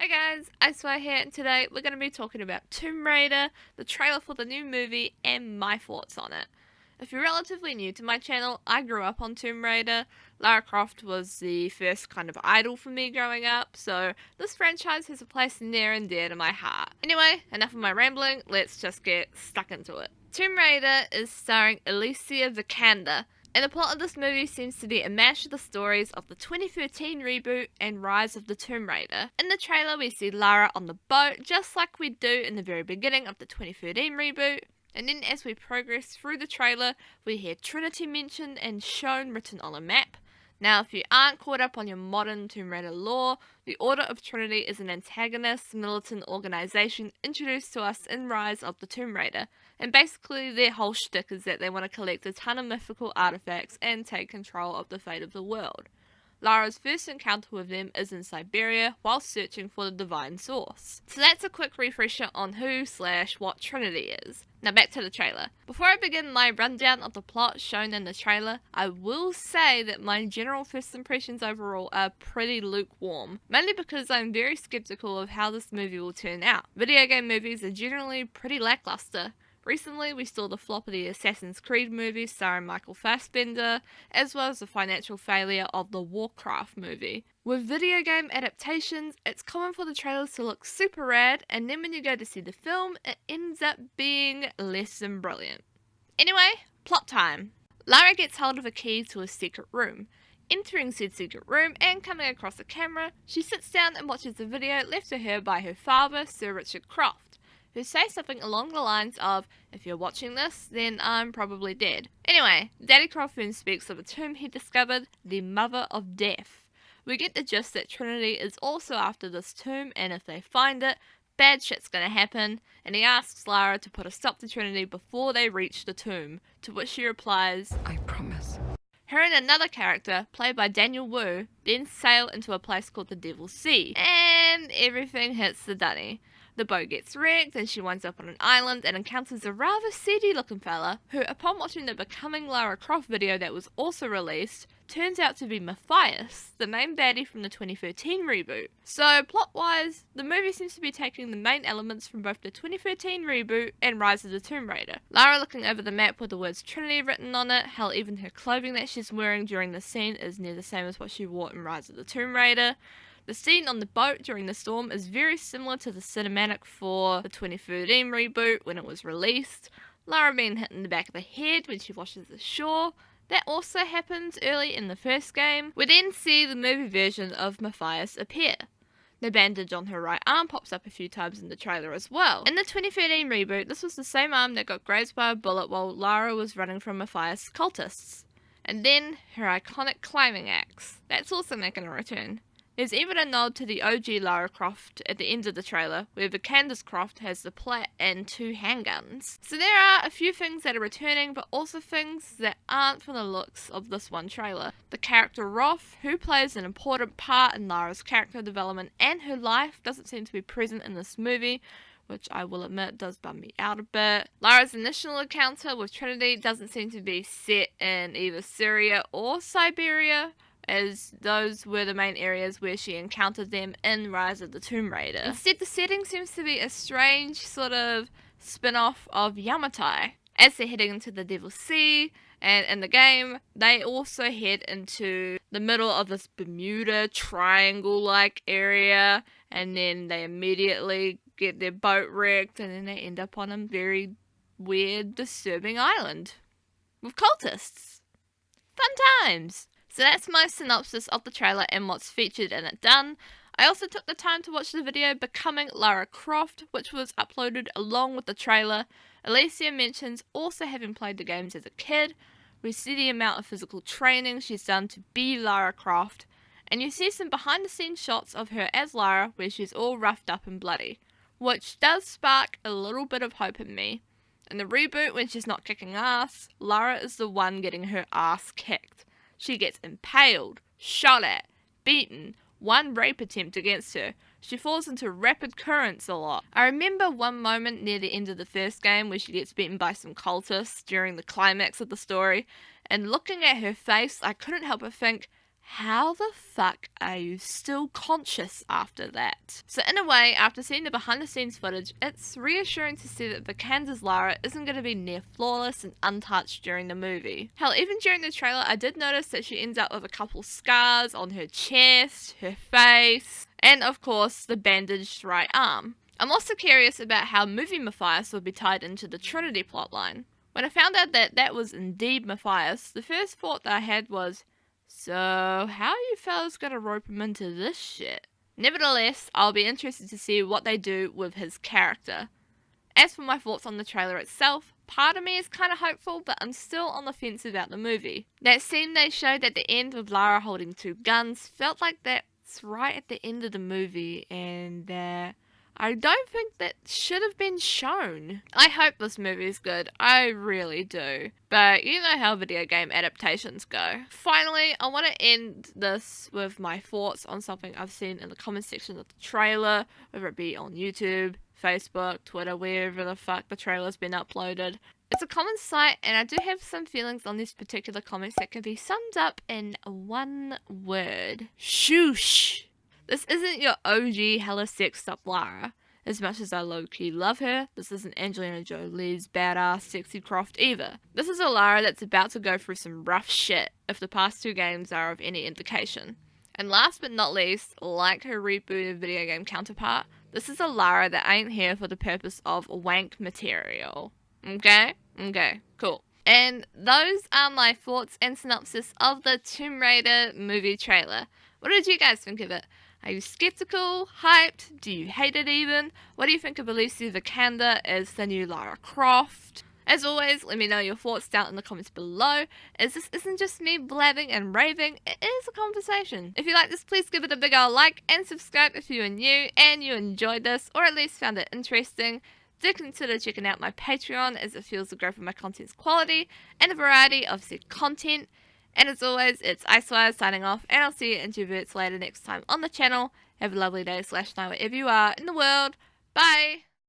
Hey guys, I Swear here, and today we're going to be talking about Tomb Raider, the trailer for the new movie, and my thoughts on it. If you're relatively new to my channel, I grew up on Tomb Raider. Lara Croft was the first kind of idol for me growing up, so this franchise has a place near and dear to my heart. Anyway, enough of my rambling, let's just get stuck into it. Tomb Raider is starring Alicia Vikander, and the plot of this movie seems to be a mash of the stories of the 2013 reboot and Rise of the Tomb Raider. In the trailer we see Lara on the boat just like we do in the very beginning of the 2013 reboot, and then as we progress through the trailer we hear Trinity mentioned and shown written on a map. Now, if you aren't caught up on your modern Tomb Raider lore, the Order of Trinity is an antagonist militant organisation introduced to us in Rise of the Tomb Raider, and basically their whole shtick is that they want to collect a ton of mythical artifacts and take control of the fate of the world. Lara's first encounter with them is in Siberia while searching for the divine source. So that's a quick refresher on who/what Trinity is. Now back to the trailer. Before I begin my rundown of the plot shown in the trailer, I will say that my general first impressions overall are pretty lukewarm, mainly because I'm very skeptical of how this movie will turn out. Video game movies are generally pretty lackluster. Recently, we saw the flop of the Assassin's Creed movie starring Michael Fassbender, as well as the financial failure of the Warcraft movie. With video game adaptations, it's common for the trailers to look super rad, and then when you go to see the film, it ends up being less than brilliant. Anyway, plot time. Lara gets hold of a key to a secret room. Entering said secret room and coming across a camera, she sits down and watches a video left to her by her father, Sir Richard Croft, who say something along the lines of, "If you're watching this, then I'm probably dead." Anyway, Daddy Croft then speaks of a tomb he discovered, the Mother of Death. We get the gist that Trinity is also after this tomb, and if they find it, bad shit's gonna happen, and he asks Lara to put a stop to Trinity before they reach the tomb, to which she replies, "I promise." Her and another character, played by Daniel Wu, then sail into a place called the Devil's Sea, and everything hits the dunny. The boat gets wrecked and she winds up on an island and encounters a rather seedy looking fella who, upon watching the Becoming Lara Croft video that was also released, turns out to be Matthias, the main baddie from the 2013 reboot. So plot wise, the movie seems to be taking the main elements from both the 2013 reboot and Rise of the Tomb Raider. Lara looking over the map with the words Trinity written on it, hell even her clothing that she's wearing during the scene is near the same as what she wore in Rise of the Tomb Raider. The scene on the boat during the storm is very similar to the cinematic for the 2013 reboot when it was released. Lara being hit in the back of the head when she washes ashore. That also happens early in the first game. We then see the movie version of Matthias appear. The bandage on her right arm pops up a few times in the trailer as well. In the 2013 reboot, this was the same arm that got grazed by a bullet while Lara was running from Matthias' cultists. And then her iconic climbing axe. That's also making a return. There's even a nod to the OG Lara Croft at the end of the trailer, where Vikander's Croft has the plait and 2 handguns. So there are a few things that are returning, but also things that aren't from the looks of this one trailer. The character Roth, who plays an important part in Lara's character development and her life, doesn't seem to be present in this movie, which I will admit does bum me out a bit. Lara's initial encounter with Trinity doesn't seem to be set in either Syria or Siberia, as those were the main areas where she encountered them in Rise of the Tomb Raider. Instead, the setting seems to be a strange sort of spin-off of Yamatai. As they're heading into the Devil's Sea, and in the game, they also head into the middle of this Bermuda Triangle-like area, and then they immediately get their boat wrecked, and then they end up on a very weird, disturbing island with cultists. Fun times! So that's my synopsis of the trailer and what's featured in it done. I also took the time to watch the video Becoming Lara Croft, which was uploaded along with the trailer. Alicia mentions also having played the games as a kid. We see the amount of physical training she's done to be Lara Croft, and you see some behind the scenes shots of her as Lara where she's all roughed up and bloody, which does spark a little bit of hope in me. In the reboot, when she's not kicking ass, Lara is the one getting her ass kicked. She gets impaled, shot at, beaten, one rape attempt against her. She falls into rapid currents a lot. I remember one moment near the end of the first game where she gets beaten by some cultists during the climax of the story, and looking at her face, I couldn't help but think, how the fuck are you still conscious after that? So in a way, after seeing the behind the scenes footage, it's reassuring to see that Vikanda's Lara isn't going to be near flawless and untouched during the movie. Hell, even during the trailer, I did notice that she ends up with a couple scars on her chest, her face, and of course the bandaged right arm. I'm also curious about how movie Matthias will be tied into the Trinity plotline. When I found out that that was indeed Matthias, the first thought that I had was, so how are you fellas gonna rope him into this shit? Nevertheless, I'll be interested to see what they do with his character. As for my thoughts on the trailer itself, part of me is kind of hopeful, but I'm still on the fence about the movie. That scene they showed at the end with Lara holding two guns felt like that's right at the end of the movie, and I don't think that should have been shown. I hope this movie is good. I really do. But you know how video game adaptations go. Finally, I want to end this with my thoughts on something I've seen in the comment section of the trailer, whether it be on YouTube, Facebook, Twitter, wherever the fuck the trailer's been uploaded. It's a common sight, and I do have some feelings on these particular comments that can be summed up in one word. Shoosh! This isn't your OG hella sexed up Lara. As much as I low-key love her, this isn't Angelina Jolie's badass sexy Croft either. This is a Lara that's about to go through some rough shit, if the past two games are of any indication. And last but not least, like her rebooted video game counterpart, this is a Lara that ain't here for the purpose of wank material. Okay? Okay, cool. And those are my thoughts and synopsis of the Tomb Raider movie trailer. What did you guys think of it? Are you skeptical? Hyped? Do you hate it even? What do you think of Alicia Vikander as the new Lara Croft? As always, let me know your thoughts down in the comments below, as this isn't just me blabbing and raving, it is a conversation. If you like this, please give it a big ol' like and subscribe if you are new and you enjoyed this, or at least found it interesting. Do consider checking out my Patreon, as it fuels the growth of my content's quality and a variety of said content. And as always, it's Icewire signing off, and I'll see you introverts later next time on the channel. Have a lovely day / night wherever you are in the world. Bye!